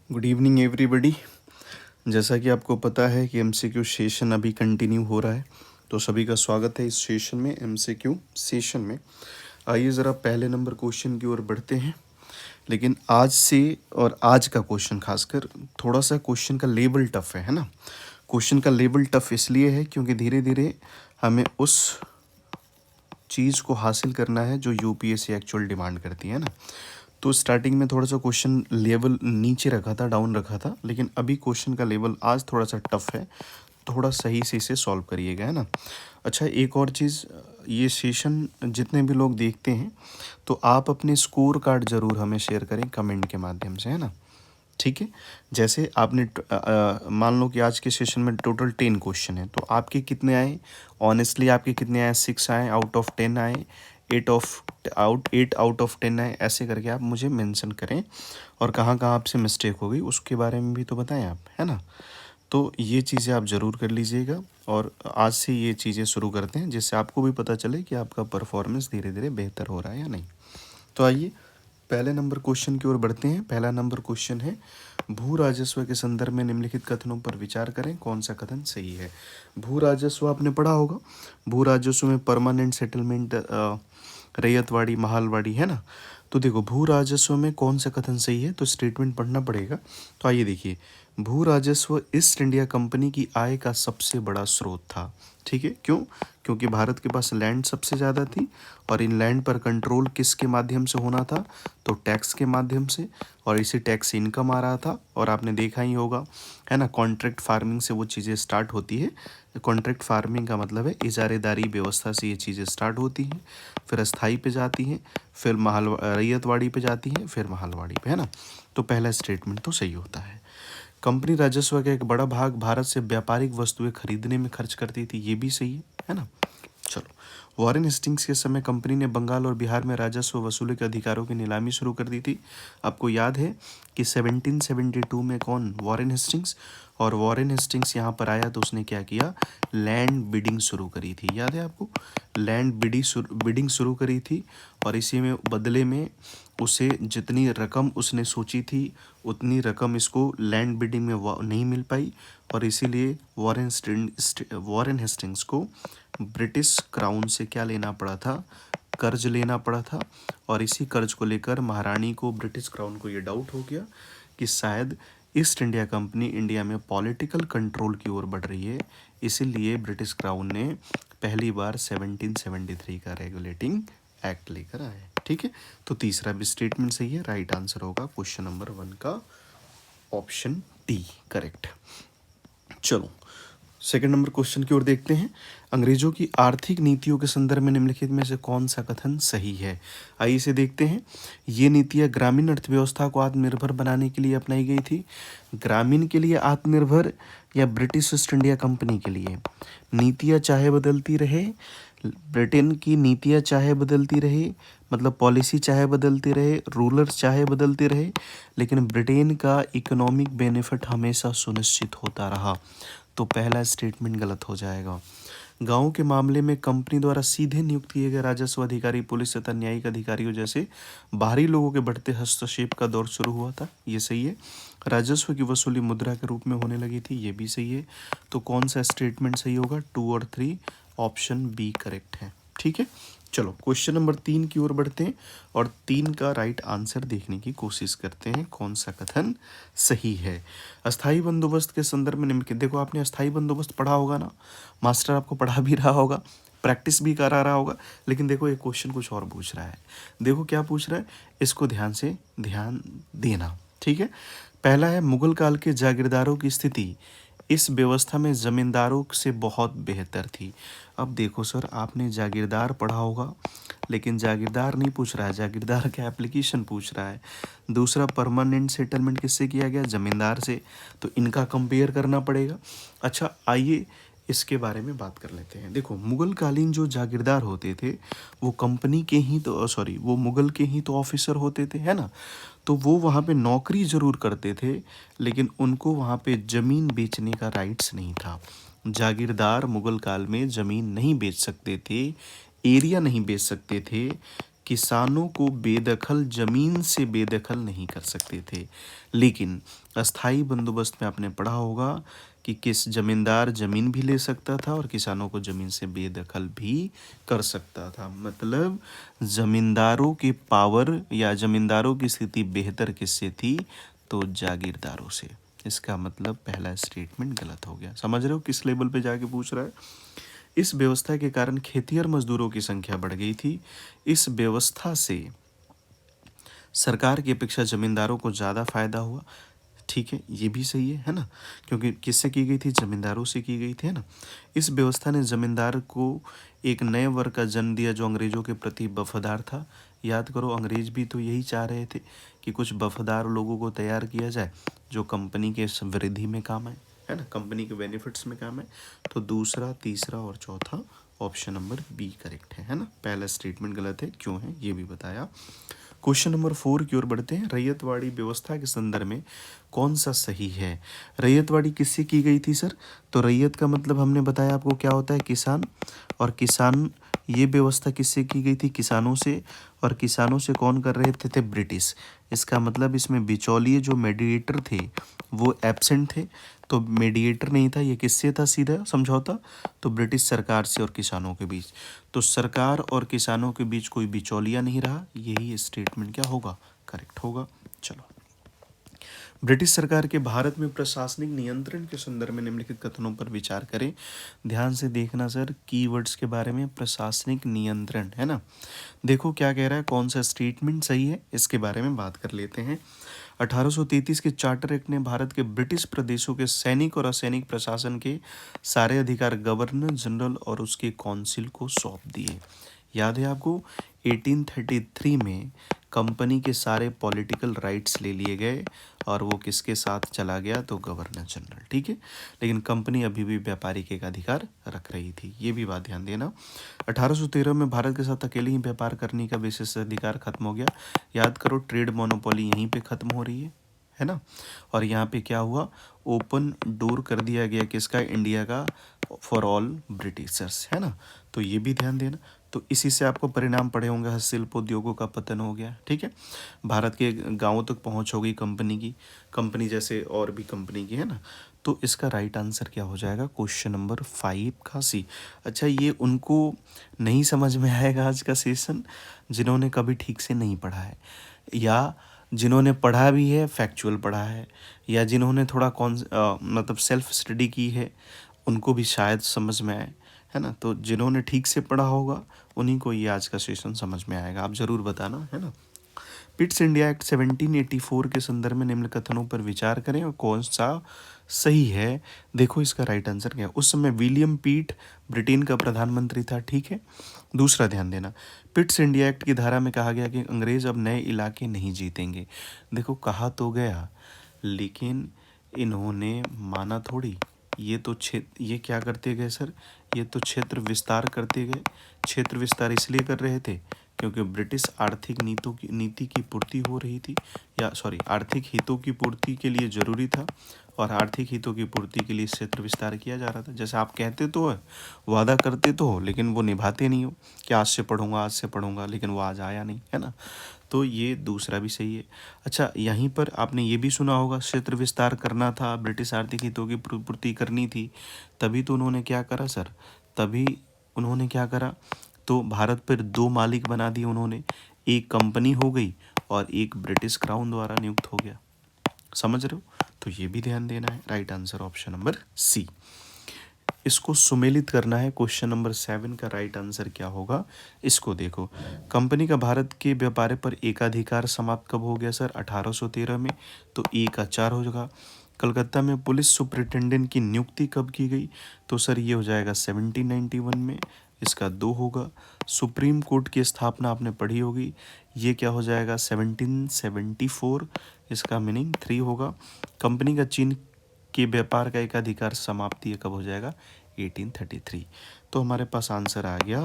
Good evening everybody. जैसा कि आपको पता है कि एमसीक्यू सेशन अभी कंटिन्यू हो रहा है, तो सभी का स्वागत है इस सेशन में, एमसीक्यू सेशन में। आइए ज़रा पहले नंबर क्वेश्चन की ओर बढ़ते हैं। लेकिन आज से और आज का क्वेश्चन खासकर थोड़ा सा क्वेश्चन का लेवल टफ है ना। क्वेश्चन का लेवल टफ इसलिए है क्योंकि धीरे धीरे हमें उस चीज़ को हासिल करना है जो यूपीएससी एक्चुअल डिमांड करती है ना। तो स्टार्टिंग में थोड़ा सा क्वेश्चन लेवल नीचे रखा था, डाउन रखा था, लेकिन अभी क्वेश्चन का लेवल आज थोड़ा सा टफ है। थोड़ा सही से इसे सॉल्व करिएगा, है ना। अच्छा, एक और चीज़, ये सेशन जितने भी लोग देखते हैं तो आप अपने स्कोर कार्ड ज़रूर हमें शेयर करें कमेंट के माध्यम से, है ना। ठीक है। जैसे आपने मान लो कि आज के सेशन में टोटल 10 क्वेश्चन है, तो आपके कितने आए, ऑनेस्टली आपके कितने आए, 6 आए आउट ऑफ 10 आए, 8 आउट ऑफ 10 आए, ऐसे करके आप मुझे मेंशन करें। और कहाँ कहाँ आपसे मिस्टेक हो गई उसके बारे में भी तो बताएं आप, है ना। तो ये चीज़ें आप ज़रूर कर लीजिएगा और आज से ये चीज़ें शुरू करते हैं, जिससे आपको भी पता चले कि आपका परफॉर्मेंस धीरे धीरे बेहतर हो रहा है या नहीं। तो आइए पहले नंबर क्वेश्चन की ओर बढ़ते हैं। पहला नंबर क्वेश्चन है, भू राजस्व के संदर्भ में निम्नलिखित कथनों पर विचार करें, कौन सा कथन सही है। भू राजस्व आपने पढ़ा होगा। भू राजस्व में परमानेंट सेटलमेंट, रैयतवाड़ी, महालवाड़ी, है ना। तो देखो भू राजस्व में कौन सा कथन सही है, तो स्टेटमेंट पढ़ना पड़ेगा। तो आइए देखिए, भू राजस्व ईस्ट इंडिया कंपनी की आय का सबसे बड़ा स्रोत था। ठीक है, क्यों? क्योंकि भारत के पास लैंड सबसे ज़्यादा थी और इन लैंड पर कंट्रोल किसके माध्यम से होना था, तो टैक्स के माध्यम से, और इसी टैक्स से इनकम आ रहा था। और आपने देखा ही होगा, है ना, कॉन्ट्रैक्ट फार्मिंग से वो चीज़ें स्टार्ट होती है। कॉन्ट्रैक्ट फार्मिंग का मतलब है इजारेदारी व्यवस्था से ये चीज़ें स्टार्ट होती हैं, फिर अस्थाई पे जाती हैं, फिर रैयतवाड़ी पे जाती हैं, फिर महालवाड़ी पे, है ना। तो पहला स्टेटमेंट तो सही होता है। कंपनी राजस्व का एक बड़ा भाग भारत से व्यापारिक वस्तुएं खरीदने में खर्च करती थी, ये भी सही है ना। चलो, वॉरेन हेस्टिंग्स के समय कंपनी ने बंगाल और बिहार में राजस्व वसूली के अधिकारों की नीलामी शुरू कर दी थी। आपको याद है कि 1772 में कौन, वॉरेन हेस्टिंग्स। और वॉरेन हेस्टिंग्स यहाँ पर आया तो उसने क्या किया, लैंड बिडिंग शुरू करी थी, याद है आपको। लैंड बिडिंग शुरू करी थी और इसी में बदले में उसे जितनी रकम उसने सोची थी उतनी रकम इसको लैंड बिडिंग में नहीं मिल पाई, और इसीलिए वॉरेन हेस्टिंग्स को ब्रिटिश क्राउन से क्या लेना पड़ा था, कर्ज लेना पड़ा था। और इसी कर्ज को लेकर महारानी को, ब्रिटिश क्राउन को ये डाउट हो गया कि शायद ईस्ट इंडिया कंपनी इंडिया में पॉलिटिकल कंट्रोल की ओर बढ़ रही है, इसीलिए ब्रिटिश क्राउन ने पहली बार 1773 का रेगुलेटिंग एक्ट लेकर आया। ठीक है, तो तीसरा भी स्टेटमेंट सही है। राइट आंसर होगा क्वेश्चन नंबर 1 का ऑप्शन डी, करेक्ट। चलो, सेकंड नंबर क्वेश्चन की ओर देखते हैं। अंग्रेजों की आर्थिक नीतियों के संदर्भ में निम्नलिखित में से कौन सा कथन सही है। आइए इसे देखते हैं। ये नीतियाँ ग्रामीण अर्थव्यवस्था को आत्मनिर्भर बनाने के लिए अपनाई गई थी। ग्रामीण के लिए आत्मनिर्भर या ब्रिटिश ईस्ट इंडिया कंपनी के लिए। नीतियाँ चाहे बदलती रहे, ब्रिटेन की नीतियाँ चाहे बदलती रहे, मतलब पॉलिसी चाहे बदलती रहे, रूलर्स चाहे बदलते रहे, लेकिन ब्रिटेन का इकोनॉमिक बेनिफिट हमेशा सुनिश्चित होता रहा। तो पहला स्टेटमेंट गलत हो जाएगा। गांवों के मामले में कंपनी द्वारा सीधे नियुक्त किए गए राजस्व अधिकारी, पुलिस तथा न्यायिक अधिकारियों जैसे बाहरी लोगों के बढ़ते हस्तक्षेप का दौर शुरू हुआ था, ये सही है। राजस्व की वसूली मुद्रा के रूप में होने लगी थी, ये भी सही है। तो कौन सा स्टेटमेंट सही होगा, 2 और 3, ऑप्शन बी करेक्ट है। ठीक है, चलो क्वेश्चन नंबर 3 की ओर बढ़ते हैं और 3 का राइट आंसर देखने की कोशिश करते हैं, कौन सा कथन सही है। अस्थाई बंदोबस्त के संदर्भ में निम्नलिखित, देखो आपने अस्थाई बंदोबस्त पढ़ा होगा ना, मास्टर आपको पढ़ा भी रहा होगा, प्रैक्टिस भी करा रहा होगा, लेकिन देखो ये क्वेश्चन कुछ और पूछ रहा है। देखो क्या पूछ रहा है, इसको ध्यान देना। ठीक है, पहला है, मुगल काल के जागीरदारों की स्थिति इस व्यवस्था में जमींदारों से बहुत बेहतर थी। अब देखो सर, आपने जागीरदार पढ़ा होगा, लेकिन जागीरदार नहीं पूछ रहा है, जागीरदार का एप्लीकेशन पूछ रहा है। दूसरा, परमानेंट सेटलमेंट किससे किया गया, जमींदार से, तो इनका कंपेयर करना पड़ेगा। अच्छा, आइए इसके बारे में बात कर लेते हैं। देखो, मुगल कालीन जो जागीरदार होते थे वो कंपनी के ही तो वो मुगल के ही तो ऑफिसर होते थे, है ना। तो वो वहाँ पे नौकरी ज़रूर करते थे, लेकिन उनको वहाँ पे ज़मीन बेचने का राइट्स नहीं था। जागीरदार मुगल काल में ज़मीन नहीं बेच सकते थे, एरिया नहीं बेच सकते थे, किसानों को बेदखल जमीन से बेदखल नहीं कर सकते थे, लेकिन अस्थाई बंदोबस्त में आपने पढ़ा होगा कि किस जमींदार जमीन भी ले सकता था और किसानों को जमीन से बेदखल भी कर सकता था। मतलब जमींदारों के पावर या जमींदारों की स्थिति बेहतर किससे थी, तो जागीरदारों से। इसका मतलब पहला स्टेटमेंट गलत हो गया। समझ रहे हो किस लेवल पे जाके पूछ रहा है। इस व्यवस्था के कारण खेतिहर मजदूरों की संख्या बढ़ गई थी। इस व्यवस्था से सरकार की अपेक्षा जमींदारों को ज़्यादा फायदा हुआ। ठीक है, ये भी सही है ना, क्योंकि किससे की गई थी, जमींदारों से की गई थी, है ना। इस व्यवस्था ने जमींदार को एक नए वर्ग का जन्म दिया जो अंग्रेजों के प्रति वफादार था। याद करो, अंग्रेज भी तो यही चाह रहे थे कि कुछ वफादार लोगों को तैयार किया जाए जो कंपनी के वृद्धि में काम आए, है ना, कंपनी के बेनिफिट्स में काम आए। तो दूसरा, तीसरा और चौथा ऑप्शन नंबर बी करेक्ट है ना। पहला स्टेटमेंट गलत है, क्यों है ये भी बताया। क्वेश्चन नंबर 4 की ओर बढ़ते हैं। रैयतवाड़ी व्यवस्था के संदर्भ में कौन सा सही है। रैयतवाड़ी किससे की गई थी सर, तो रैयत का मतलब हमने बताया आपको क्या होता है, किसान। और किसान, ये व्यवस्था किससे की गई थी, किसानों से। और किसानों से कौन कर रहे थे ब्रिटिश। इसका मतलब इसमें बिचौलिए जो मेडिएटर थे वो एब्सेंट थे, तो मेडिएटर नहीं था, ये किससे था सीधा समझौता, तो ब्रिटिश सरकार से और किसानों के बीच। तो सरकार और किसानों के बीच कोई बिचौलिया नहीं रहा, यही स्टेटमेंट क्या होगा, करेक्ट होगा। चलो, ब्रिटिश सरकार के भारत में प्रशासनिक नियंत्रण के संदर्भ में निम्नलिखित कथनों पर विचार करें। ध्यान से देखना सर, कीवर्ड्स के बारे में, प्रशासनिक नियंत्रण, है ना। देखो क्या कह रहा है, कौन सा स्टेटमेंट सही है, इसके बारे में बात कर लेते हैं। 1833 के चार्टर एक्ट ने भारत के ब्रिटिश प्रदेशों के सैनिक और असैनिक प्रशासन के सारे अधिकार गवर्नर जनरल और उसके काउंसिल को सौंप दिए। याद है आपको, 1833 में कंपनी के सारे पॉलिटिकल राइट्स ले लिए गए और वो किसके साथ चला गया, तो गवर्नर जनरल। ठीक है, लेकिन कंपनी अभी भी व्यापारी के अधिकार रख रही थी, ये भी बात ध्यान देना। 1813 में भारत के साथ अकेले ही व्यापार करने का विशेष अधिकार खत्म हो गया। याद करो, ट्रेड मोनोपोली यहीं पे खत्म हो रही है ना। और यहाँ पे क्या हुआ, ओपन डोर कर दिया गया किसका, इंडिया का, फॉर ऑल ब्रिटिशर्स, है ना। तो ये भी ध्यान देना। तो इसी से आपको परिणाम पड़े होंगे, हस्तशिल्प उद्योगों का पतन हो गया। ठीक है, भारत के गांवों तक पहुंच हो गई कंपनी जैसे और भी कंपनी की, है ना। तो इसका राइट आंसर क्या हो जाएगा, क्वेश्चन नंबर 5 का सी। अच्छा, ये उनको नहीं समझ में आएगा आज का सेशन जिन्होंने कभी ठीक से नहीं पढ़ा है, या जिन्होंने पढ़ा भी है, फैक्चुअल पढ़ा है, या जिन्होंने थोड़ा मतलब सेल्फ स्टडी की है, उनको भी शायद समझ में आए, है ना। तो जिन्होंने ठीक से पढ़ा होगा उन्हीं को ये आज का सेशन समझ में आएगा। आप ज़रूर बताना, है ना। पिट्स इंडिया एक्ट 1784 के संदर्भ में निम्न कथनों पर विचार करें और कौन सा सही है। देखो इसका राइट आंसर क्या है, उस समय विलियम पिट ब्रिटेन का प्रधानमंत्री था। ठीक है, दूसरा ध्यान देना, पिट्स इंडिया एक्ट की धारा में कहा गया कि अंग्रेज अब नए इलाके नहीं जीतेंगे। देखो कहा तो गया, लेकिन इन्होंने माना थोड़ी। ये क्या करते गए सर, ये तो क्षेत्र विस्तार करते गए। क्षेत्र विस्तार इसलिए कर रहे थे क्योंकि ब्रिटिश आर्थिक नीति की पूर्ति हो रही थी, या सॉरी, आर्थिक हितों की पूर्ति के लिए ज़रूरी था, और आर्थिक हितों की पूर्ति के लिए क्षेत्र विस्तार किया जा रहा था। जैसे आप कहते तो है, वादा करते तो हो, लेकिन वो निभाते नहीं हो कि आज से पढ़ूंगा, लेकिन वो आज आया नहीं, है ना। तो ये दूसरा भी सही है। अच्छा, यहीं पर आपने ये भी सुना होगा, क्षेत्र विस्तार करना था, ब्रिटिश आर्थिक हितों की पूर्ति करनी थी, तभी तो उन्होंने क्या करा सर, तभी उन्होंने क्या करा, तो भारत पर 2 मालिक बना दिए उन्होंने, एक कंपनी हो गई और एक ब्रिटिश क्राउन द्वारा नियुक्त हो गया। समझ रहे हो, तो ये भी ध्यान देना है। Right answer option number C. इसको सुमेलित करना है, क्वेश्चन नंबर 7 का राइट आंसर क्या होगा, इसको देखो। कंपनी का भारत के व्यापार पर एकाधिकार समाप्त कब हो गया सर, 1813 में, तो ए का 4 हो जाएगा। कलकत्ता में पुलिस सुपरिटेंडेंट की नियुक्ति कब की गई, तो सर ये हो जाएगा 1791 में, इसका 2 होगा। सुप्रीम कोर्ट की स्थापना आपने पढ़ी होगी, ये क्या हो जाएगा 1774, इसका मीनिंग 3 होगा। कंपनी का चीन के व्यापार का एकाधिकार समाप्ति कब हो जाएगा, 1833। तो हमारे पास आंसर आ गया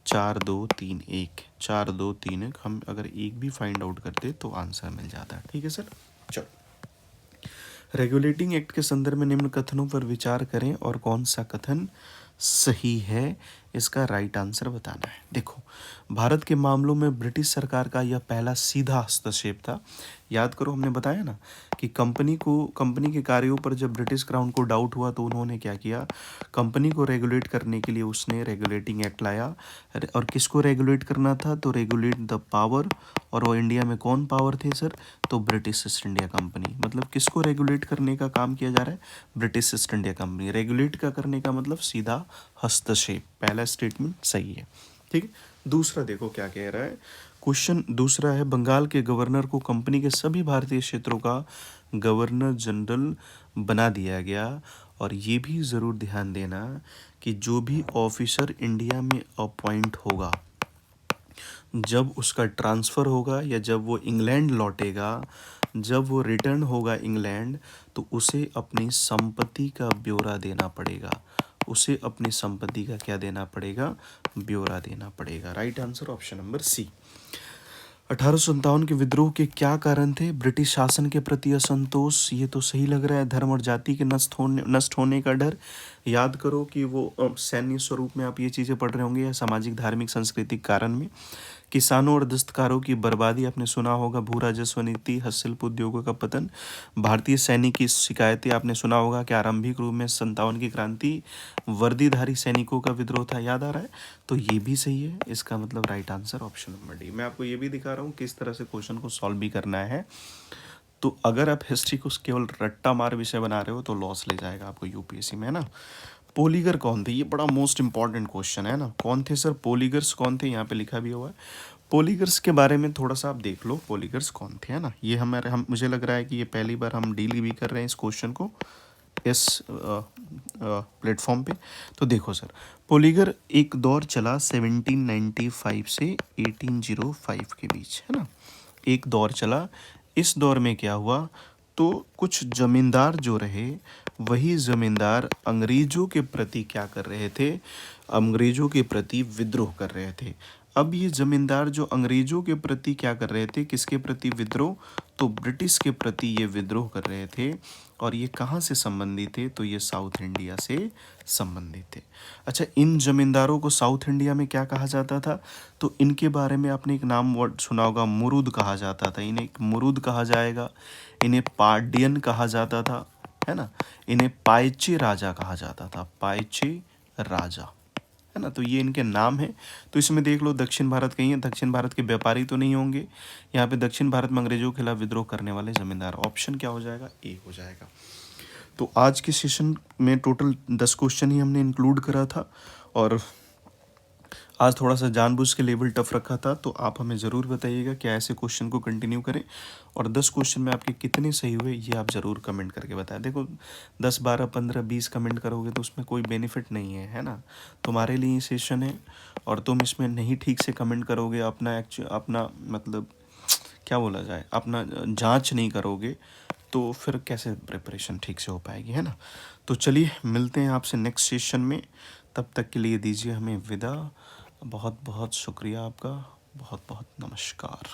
4 2 3 1, 4 2 3 1। हम अगर एक भी फाइंड आउट करते तो आंसर मिल जाता। ठीक है सर, चलो। रेगुलेटिंग एक्ट के संदर्भ में निम्न कथनों पर विचार करें और कौन सा कथन सही है, इसका राइट आंसर बताना है। देखो, भारत के मामलों में ब्रिटिश सरकार का यह पहला सीधा हस्तक्षेप था। याद करो, हमने बताया ना कि कंपनी के कार्यों पर जब ब्रिटिश क्राउन को डाउट हुआ तो उन्होंने क्या किया, कंपनी को रेगुलेट करने के लिए उसने रेगुलेटिंग एक्ट लाया। और किसको रेगुलेट करना था, तो रेगुलेट द पावर। और वो इंडिया में कौन पावर थे सर, तो ब्रिटिश ईस्ट इंडिया कंपनी। मतलब किसको रेगुलेट करने का काम किया जा रहा है, British east India company. Regulate का करने का मतलब सीधा हस्तक्षेप। पहला स्टेटमेंट सही है, ठीक है। दूसरा देखो क्या कह रहा है, क्वेश्चन दूसरा है, बंगाल के गवर्नर को कंपनी के सभी भारतीय क्षेत्रों का गवर्नर जनरल बना दिया गया। और ये भी ज़रूर ध्यान देना कि जो भी ऑफिसर इंडिया में अपॉइंट होगा, जब उसका ट्रांसफ़र होगा या जब वो इंग्लैंड लौटेगा, जब वो रिटर्न होगा इंग्लैंड, तो उसे अपनी संपत्ति का ब्यौरा देना पड़ेगा। उसे अपनी संपत्ति का क्या देना पड़ेगा, ब्यौरा देना पड़ेगा। Right answer option number C. 1857 के विद्रोह के क्या कारण थे, ब्रिटिश शासन के प्रति असंतोष, ये तो सही लग रहा है। धर्म और जाति के नष्ट होने का डर। याद करो कि वो सैन्य स्वरूप में आप ये चीज़ें पढ़ रहे होंगे, या सामाजिक धार्मिक सांस्कृतिक कारण में। किसानों और दस्तकारों की बर्बादी, आपने सुना होगा, भू राजस्व नीति, हस्तशिल्प उद्योगों का पतन, भारतीय सैनिक की शिकायतें, आपने सुना होगा कि आरंभिक रूप में 57 की क्रांति वर्दीधारी सैनिकों का विद्रोह था। याद आ रहा है, तो ये भी सही है। इसका मतलब right answer option number D. मैं आपको ये भी दिखा रहा हूँ किस तरह से क्वेश्चन को सॉल्व भी करना है। तो अगर आप हिस्ट्री को केवल रट्टा मार विषय बना रहे हो तो लॉस ले जाएगा आपको यूपीएससी में, है ना। पोलीगर कौन थे, ये बड़ा मोस्ट इंपॉर्टेंट क्वेश्चन है ना। कौन थे सर पोलीगर्स, कौन थे, यहाँ पे लिखा भी हुआ है। पोलीगर्स के बारे में थोड़ा सा आप देख लो, पोलीगर्स कौन थे, है ना। ये हम मुझे लग रहा है कि ये पहली बार हम डील भी कर रहे हैं इस क्वेश्चन को इस प्लेटफॉर्म पे। तो देखो सर, पोलीगर एक दौर चला 1795 से 1805 के बीच, है ना। एक दौर चला। इस दौर में क्या हुआ, तो कुछ जमींदार जो रहे, वही जमींदार अंग्रेजों के प्रति क्या कर रहे थे, अंग्रेजों के प्रति विद्रोह कर रहे थे। अब ये जमींदार जो अंग्रेजों के प्रति क्या कर रहे थे, किसके प्रति विद्रोह, तो ब्रिटिश के प्रति ये विद्रोह कर रहे थे। और ये कहाँ से संबंधित थे, तो ये साउथ इंडिया से संबंधित थे। अच्छा, इन जमींदारों को साउथ इंडिया में क्या कहा जाता था, तो इनके बारे में आपने एक नाम वर्ड सुना होगा, मुरुद कहा जाता था। इन्हें मुरुद कहा जाएगा, इन्हें पार्डियन कहा जाता था, है ना। इन्हें पाइचे राजा कहा जाता था, पाइचे राजा, है ना। तो ये इनके नाम हैं। तो इसमें देख लो, दक्षिण भारत कहीं है, दक्षिण भारत के व्यापारी तो नहीं होंगे यहाँ पे। दक्षिण भारत में अंग्रेजों के खिलाफ विद्रोह करने वाले जमींदार, ऑप्शन क्या हो जाएगा, ए हो जाएगा। तो आज के सेशन में टोटल 10 क्वेश्चन ही हमने इंक्लूड करा था, और आज थोड़ा सा जानबूझ के लेवल टफ रखा था। तो आप हमें ज़रूर बताइएगा क्या ऐसे क्वेश्चन को कंटिन्यू करें, और 10 क्वेश्चन में आपके कितने सही हुए ये आप ज़रूर कमेंट करके बताएं। देखो 10, 12, 15, 20 कमेंट करोगे तो उसमें कोई बेनिफिट नहीं है, है ना। तुम्हारे लिए ये सेशन है, और तुम इसमें नहीं ठीक से कमेंट करोगे, अपना मतलब क्या बोला जाए, अपना जांच नहीं करोगे, तो फिर कैसे प्रिपरेशन ठीक से हो पाएगी, है ना। तो चलिए मिलते हैं आपसे नेक्स्ट सेशन में, तब तक के लिए दीजिए हमें विदा। बहुत बहुत शुक्रिया आपका, बहुत बहुत नमस्कार।